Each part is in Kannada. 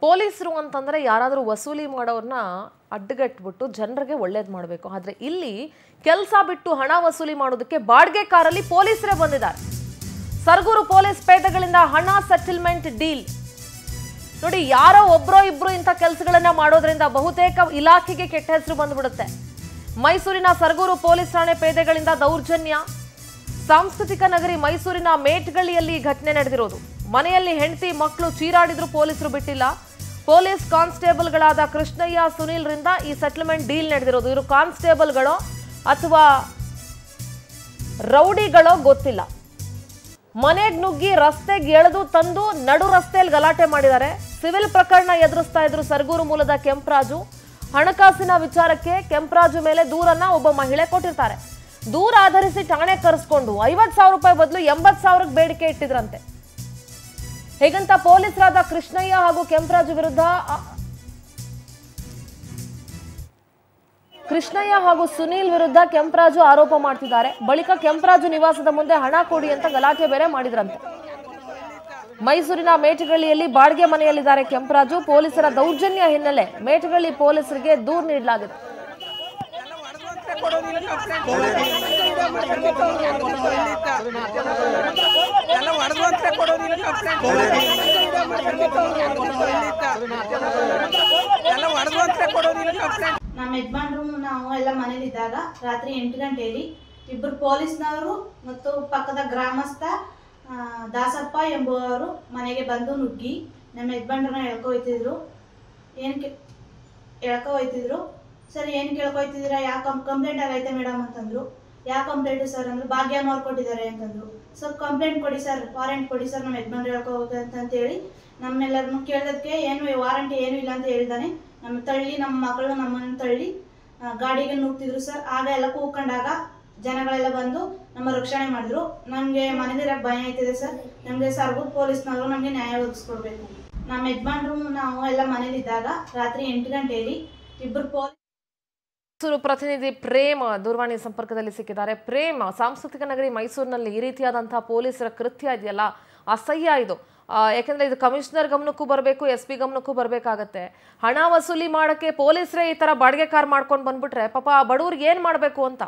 ಪೊಲೀಸರು ಅಂತಂದ್ರೆ ಯಾರಾದರೂ ವಸೂಲಿ ಮಾಡೋರನ್ನ ಅಡ್ಡಗಟ್ಬಿಟ್ಟು ಜನರಿಗೆ ಒಳ್ಳೇದು ಮಾಡಬೇಕು. ಆದ್ರೆ ಇಲ್ಲಿ ಕೆಲಸ ಬಿಟ್ಟು ಹಣ ವಸೂಲಿ ಮಾಡೋದಕ್ಕೆ ಬಾಡಿಗೆ ಕಾರಲ್ಲಿ ಪೊಲೀಸರೇ ಬಂದಿದ್ದಾರೆ. ಸರಗೂರು ಪೊಲೀಸ್ ಪೇದೆಗಳಿಂದ ಹಣ ಸೆಟಲ್ಮೆಂಟ್ ಡೀಲ್ ನೋಡಿ. ಯಾರೋ ಒಬ್ರೋ ಇಬ್ರು ಇಂಥ ಕೆಲಸಗಳನ್ನ ಮಾಡೋದ್ರಿಂದ ಬಹುತೇಕ ಇಲಾಖೆಗೆ ಕೆಟ್ಟ ಹೆಸರು ಬಂದ್ಬಿಡುತ್ತೆ. ಮೈಸೂರಿನ ಸರಗೂರು ಪೊಲೀಸ್ ಠಾಣೆ ಪೇದೆಗಳಿಂದ ದೌರ್ಜನ್ಯ. ಸಾಂಸ್ಕೃತಿಕ ನಗರಿ ಮೈಸೂರಿನ ಮೇಟ್ಗಳ್ಳಿಯಲ್ಲಿ ಘಟನೆ ನಡೆದಿರೋದು. ಮನೆಯಲ್ಲಿ ಹೆಂಡತಿ ಮಕ್ಕಳು ಚೀರಾಡಿದ್ರು ಪೊಲೀಸರು ಬಿಟ್ಟಿಲ್ಲ. ಪೊಲೀಸ್ ಕಾನ್ಸ್ಟೇಬಲ್ಗಳಾದ ಕೃಷ್ಣಯ್ಯ ಸುನೀಲ್ ರಿಂದ ಈ ಸೆಟಲ್ಮೆಂಟ್ ಡೀಲ್ ನಡೆದಿರೋದು. ಇವರು ಕಾನ್ಸ್ಟೇಬಲ್ಗಳೋ ಅಥವಾ ರೌಡಿಗಳೋ ಗೊತ್ತಿಲ್ಲ. ಮನೆಗೆ ನುಗ್ಗಿ ರಸ್ತೆಗೆ ಎಳೆದು ತಂದು ನಡು ರಸ್ತೆಯಲ್ಲಿ ಗಲಾಟೆ ಮಾಡಿದ್ದಾರೆ. ಸಿವಿಲ್ ಪ್ರಕರಣ ಎದುರಿಸ್ತಾ ಇದ್ರು ಸರಗೂರು ಮೂಲದ ಕೆಂಪರಾಜು. ಹಣಕಾಸಿನ ವಿಚಾರಕ್ಕೆ ಕೆಂಪರಾಜು ಮೇಲೆ ದೂರನ್ನ ಒಬ್ಬ ಮಹಿಳೆ ಕೊಟ್ಟಿರ್ತಾರೆ. ದೂರ ಆಧರಿಸಿ ಠಾಣೆ ಕರೆಸ್ಕೊಂಡು 50,000 ರೂಪಾಯಿ ಬದಲು 80,000ಕ್ಕೆ ಬೇಡಿಕೆ ಇಟ್ಟಿದ್ರಂತೆ. ಹೇಗಂತ ಪೊಲೀಸರಾದ ಕೃಷ್ಣಯ್ಯ ಹಾಗೂ ಕೆಂಪರಾಜು ವಿರುದ್ಧ ಕೃಷ್ಣಯ್ಯ ಹಾಗೂ ಸುನೀಲ್ ವಿರುದ್ಧ ಕೆಂಪರಾಜು ಆರೋಪ ಮಾಡ್ತಿದ್ದಾರೆ. ಬಳಿಕ ಕೆಂಪರಾಜು ನಿವಾಸದ ಮುಂದೆ ಹಣ ಕೊಡಿ ಅಂತ ಗಲಾಟೆ ಬೇರೆ ಮಾಡಿದ್ರಂತೆ. ಮೈಸೂರಿನ ಮೇಟಗಳ್ಳಿಯಲ್ಲಿ ಬಾಡಿಗೆ ಮನೆಯಲ್ಲಿದ್ದಾರೆ ಕೆಂಪರಾಜು. ಪೊಲೀಸರ ದೌರ್ಜನ್ಯ ಹಿನ್ನೆಲೆ ಮೇಟಗಳ್ಳಿ ಪೊಲೀಸರಿಗೆ ದೂರು ನೀಡಲಾಗಿದೆ. ನಮ್ಮ ಯಜಮಾನ್ರು ನಾವು ಎಲ್ಲ ಮನೇಲಿದ್ದಾಗ ರಾತ್ರಿ 8 ಗಂಟೆಯಲ್ಲಿ ಇಬ್ಬರು ಪೊಲೀಸ್ನವರು ಮತ್ತು ಪಕ್ಕದ ಗ್ರಾಮಸ್ಥ ದಾಸಪ್ಪ ಎಂಬುವರು ಮನೆಗೆ ಬಂದು ನುಗ್ಗಿ ನಮ್ಮ ಯಜಮಾನ್ರನ್ನ ಎಳ್ಕೊಯ್ತಿದ್ರು. ಎಳ್ಕೊಯ್ತಿದ್ರು. ಸರ್ ಏನು ಕೇಳ್ಕೊಯ್ತಿದ್ದೀರಾ, ಯಾಕೆ ಕಂಪ್ಲೇಂಟ್ ಆಗೈತೆ ಮೇಡಮ್ ಅಂತಂದ್ರು. ಯಾವ ಕಂಪ್ಲೇಂಟು ಸರ್ ಅಂದ್ರು. ಭಾಗ್ಯ ಮಾಡ್ಕೊಟ್ಟಿದ್ದಾರೆ ಅಂತಂದ್ರು. ಸರ್ ಕಂಪ್ಲೇಂಟ್ ಕೊಡಿ ಸರ್, ವಾರಂಟ್ ಕೊಡಿ ಸರ್, ನಮ್ಮ ಯಜಮಾನ್ರು ಹೇಳ್ಕೋಬೇಕು ಅಂತೇಳಿ ನಮ್ಮೆಲ್ಲರನ್ನು ಕೇಳೋದಕ್ಕೆ ಏನು ವಾರಂಟಿ ಏನೂ ಇಲ್ಲ ಅಂತ ಹೇಳ್ದಾನೆ ನಮ್ಮ ತಳ್ಳಿ, ನಮ್ಮ ಮಕ್ಕಳು ನಮ್ಮನ್ನು ತಳ್ಳಿ ಗಾಡಿಗೆ ನುಗ್ತಿದ್ರು ಸರ್. ಆಗ ಎಲ್ಲ ಕೂಕೊಂಡಾಗ ಜನಗಳೆಲ್ಲ ಬಂದು ನಮ್ಮ ರಕ್ಷಣೆ ಮಾಡಿದ್ರು. ನಮಗೆ ಮನೇಲಿರೋಕ್ಕೆ ಭಯ ಆಯ್ತಿದೆ ಸರ್. ನಮಗೆ ಸರಗೂರು ಪೊಲೀಸ್ನವರು ನಮಗೆ ನ್ಯಾಯ ಒದಗಿಸ್ಕೊಡ್ಬೇಕು. ನಮ್ಮ ಯಜಮಾನ್ರು ನಾವು ಎಲ್ಲ ಮನೇಲಿದ್ದಾಗ ರಾತ್ರಿ 8 ಗಂಟೆಯಲ್ಲಿ ಇಬ್ಬರು ಮೈಸೂರು ಪ್ರತಿನಿಧಿ ಪ್ರೇಮ್ ದೂರವಾಣಿ ಸಂಪರ್ಕದಲ್ಲಿ ಸಿಕ್ಕಿದ್ದಾರೆ. ಪ್ರೇಮ್, ಸಾಂಸ್ಕೃತಿಕ ನಗರಿ ಮೈಸೂರಿನಲ್ಲಿ ಈ ರೀತಿಯಾದಂತಹ ಪೊಲೀಸರ ಕೃತ್ಯ ಇದೆಯಲ್ಲ, ಅಸಹ್ಯ ಇದು. ಯಾಕಂದ್ರೆ ಇದು ಕಮಿಷನರ್ ಗಮನಕ್ಕೂ ಬರಬೇಕು, SP ಗಮನಕ್ಕೂ ಬರಬೇಕಾಗತ್ತೆ. ಹಣ ವಸೂಲಿ ಮಾಡಕ್ಕೆ ಪೊಲೀಸರೇ ಈ ತರ ಬಾಡಿಗೆ ಕಾರ್ ಮಾಡ್ಕೊಂಡು ಬಂದ್ಬಿಟ್ರೆ ಪಾಪ ಬಡವ್ರಿಗೆ ಏನ್ ಮಾಡ್ಬೇಕು ಅಂತ.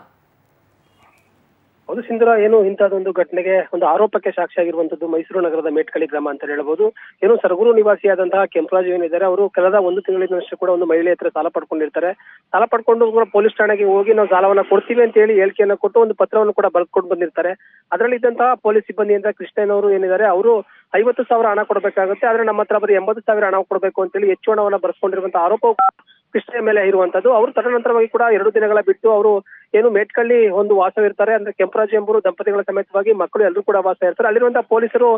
ಹೌದು ಸಿಂಧೂರ, ಏನು ಇಂತಹದೊಂದು ಘಟನೆಗೆ ಒಂದು ಆರೋಪಕ್ಕೆ ಸಾಕ್ಷಿಯಾಗಿರುವಂತದ್ದು ಮೈಸೂರು ನಗರದ ಮೇಟ್ಕಳ್ಳಿ ಗ್ರಾಮ ಅಂತ ಹೇಳಬಹುದು. ಏನು ಸರಗೂರು ನಿವಾಸಿಯಾದಂತಹ ಕೆಂಪರಾಜು ಏನಿದ್ದಾರೆ, ಅವರು ಕಳೆದ 1 ತಿಂಗಳಿನಷ್ಟು ಕೂಡ ಒಂದು ಮಹಿಳೆ ಹತ್ರ ಸಾಲ ಪಡ್ಕೊಂಡಿರ್ತಾರೆ. ಸಾಲ ಪಡ್ಕೊಂಡು ಪೊಲೀಸ್ ಠಾಣೆಗೆ ಹೋಗಿ ನಾವು ಸಾಲವನ್ನ ಕೊಡ್ತೀವಿ ಅಂತ ಹೇಳಿ ಹೇಳಿಕೆಯನ್ನು ಕೊಟ್ಟು ಒಂದು ಪತ್ರವನ್ನು ಕೂಡ ಬರ್ಕೊಂಡು ಬಂದಿರ್ತಾರೆ. ಅದರಲ್ಲಿ ಇದ್ದಂತಹ ಪೊಲೀಸ್ ಸಿಬ್ಬಂದಿಯಿಂದ ಕೃಷ್ಣಯ್ಯನವರು ಏನಿದ್ದಾರೆ, ಅವರು 50,000 ಹಣ ಕೊಡಬೇಕಾಗುತ್ತೆ, ಆದ್ರೆ ನಮ್ಮ ಹತ್ರ ಬರೀ 80,000 ಹಣ ಕೊಡಬೇಕು ಅಂತ ಹೇಳಿ ಹೆಚ್ಚು ಹಣವನ್ನ ಬರ್ಸ್ಕೊಂಡಿರುವಂತಹ ಆರೋಪ ಕೃಷ್ಣಯ್ಯ ಮೇಲೆ ಇರುವಂತದ್ದು. ಅವರು ತದನಂತರವಾಗಿ ಕೂಡ 2 ದಿನಗಳ ಬಿಟ್ಟು ಅವರು ಏನು ಮೇಟ್ಕಳ್ಳಿ ಒಂದು ವಾಸವಿರ್ತಾರೆ. ಅಂದ್ರೆ ಕೆಂಪರಾಜು ಎಂಬರು ದಂಪತಿಗಳ ಸಮೇತವಾಗಿ ಮಕ್ಕಳು ಎಲ್ಲರೂ ಕೂಡ ವಾಸ ಇರ್ತಾರೆ. ಅಲ್ಲಿರುವಂತಹ ಪೊಲೀಸರು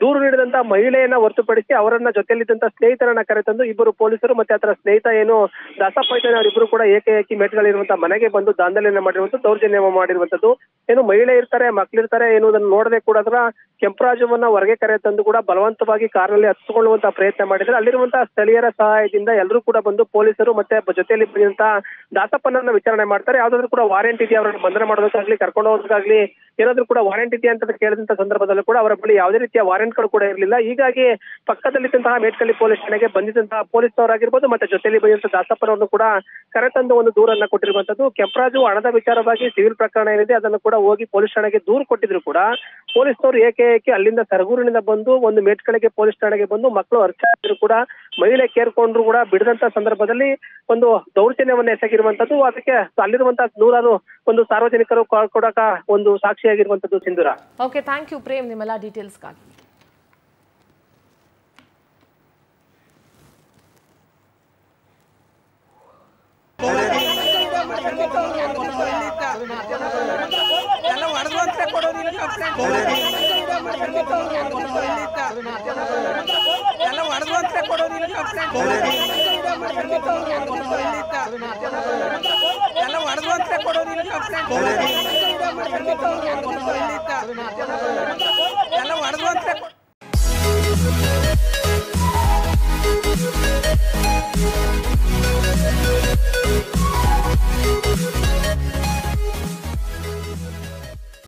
ದೂರು ನೀಡಿದಂತಹ ಮಹಿಳೆಯನ್ನ ಹೊರತುಪಡಿಸಿ ಅವರನ್ನ ಜೊತೆಯಲ್ಲಿದ್ದಂತಹ ಸ್ನೇಹಿತರನ್ನ ಕರೆತಂದು ಇಬ್ಬರು ಪೊಲೀಸರು ಮತ್ತೆ ಅದರ ಸ್ನೇಹಿತ ಏನು ದಾಸಪ್ಪ ಇದ್ದಾನೆ, ಅವರಿಬ್ಬರು ಕೂಡ ಏಕಾಏಕಿ ಮೇಟ್ಗಳಿರುವಂತಹ ಮನೆಗೆ ಬಂದು ದಾಂಧಲೆಯನ್ನ ಮಾಡಿರುವಂತದ್ದು, ದೌರ್ಜನ್ಯ ಮಾಡಿರುವಂತದ್ದು. ಏನು ಮಹಿಳೆ ಇರ್ತಾರೆ, ಮಕ್ಕಳಿರ್ತಾರೆ ಎನ್ನುವುದನ್ನು ನೋಡದೆ ಕೂಡ ಅದರ ಕೆಂಪರಾಜುವನ್ನ ಹೊರಗೆ ಕರೆ ತಂದು ಕೂಡ ಬಲವಂತವಾಗಿ ಕಾರಿನಲ್ಲಿ ಹತ್ತಿಕೊಳ್ಳುವಂತಹ ಪ್ರಯತ್ನ ಮಾಡಿದ್ರೆ ಅಲ್ಲಿರುವಂತಹ ಸ್ಥಳೀಯರ ಸಹಾಯದಿಂದ ಎಲ್ಲರೂ ಕೂಡ ಬಂದು ಪೊಲೀಸರು ಮತ್ತೆ ಜೊತೆಯಲ್ಲಿ ಬಂದಂತಹ ದಾಸಪ್ಪನನ್ನ ವಿಚಾರಣೆ ಮಾಡ್ತಾರೆ. ಯಾವ್ದಾದ್ರು ಕೂಡ ವಾರೆಂಟ್ ಇದೆಯಾ, ಅವರನ್ನು ಬಂಧನ ಮಾಡೋದಕ್ಕಾಗ್ಲಿ ಕರ್ಕೊಂಡು ಹೋಗೋದಕ್ಕಾಗ್ಲಿ ಏನಾದ್ರೂ ಕೂಡ ವಾರೆಂಟ್ ಇದೆಯಾ ಅಂತ ಕೇಳಿದಂತ ಸಂದರ್ಭದಲ್ಲೂ ಕೂಡ ಅವರ ಬಳಿ ಯಾವುದೇ ರೀತಿಯ ವಾರೆಂಟ್ಗಳು ಕೂಡ ಇರಲಿಲ್ಲ. ಹೀಗಾಗಿ ಪಕ್ಕದಲ್ಲಿದ್ದಂತಹ ಮೇಟ್ಕಳ್ಳಿ ಪೊಲೀಸ್ ಠಾಣೆಗೆ ಬಂದಿದ್ದಂತಹ ಪೊಲೀಸ್ನವರಾಗಿರ್ಬೋದು ಮತ್ತೆ ಜೊತೆಯಲ್ಲಿ ಬಂದಂತಹ ದಾಸಪ್ಪನವ್ರನ್ನು ಕೂಡ ಕರೆತಂದು ಒಂದು ದೂರನ್ನ ಕೊಟ್ಟಿರುವಂತದ್ದು. ಕೆಂಪರಾಜು ಹಣದ ವಿಚಾರವಾಗಿ ಸಿವಿಲ್ ಪ್ರಕರಣ ಏನಿದೆ ಅದನ್ನು ಕೂಡ ಹೋಗಿ ಪೊಲೀಸ್ ಠಾಣೆಗೆ ದೂರು ಕೊಟ್ಟಿದ್ರು ಕೂಡ ಪೊಲೀಸ್ನವರು ಏಕಾಏಕಿ ಅಲ್ಲಿಂದ ಸರಗೂರಿನಿಂದ ಬಂದು ಒಂದು ಮೇಟ್ಕಳ್ಳಿಗೆ ಪೊಲೀಸ್ ಠಾಣೆಗೆ ಬಂದು ಮಕ್ಕಳು ಅರ್ಚಾದ್ರು ಕೂಡ ಮಹಿಳೆ ಕೇರ್ಕೊಂಡ್ರು ಕೂಡ ಬಿಡದಂತ ಸಂದರ್ಭದಲ್ಲಿ ಒಂದು ದೌರ್ಜನ್ಯವನ್ನ ಎಸಗಿರುವಂತದ್ದು. ಅದಕ್ಕೆ ಅಲ್ಲಿರುವಂತಹ 100 ಒಂದು ಸಾರ್ವಜನಿಕರು ಕೊಡಕ ಒಂದು ಸಾಕ್ಷಿಯಾಗಿರುವಂತದ್ದು ಸಿಂಧೂರ. ಓಕೆ, ಥ್ಯಾಂಕ್ ಯು ಪ್ರೇಮ್ ನಿಮ್ಮೆಲ್ಲ ಡೀಟೇಲ್ಸ್ಗಾಗಿ. ಎಲ್ಲ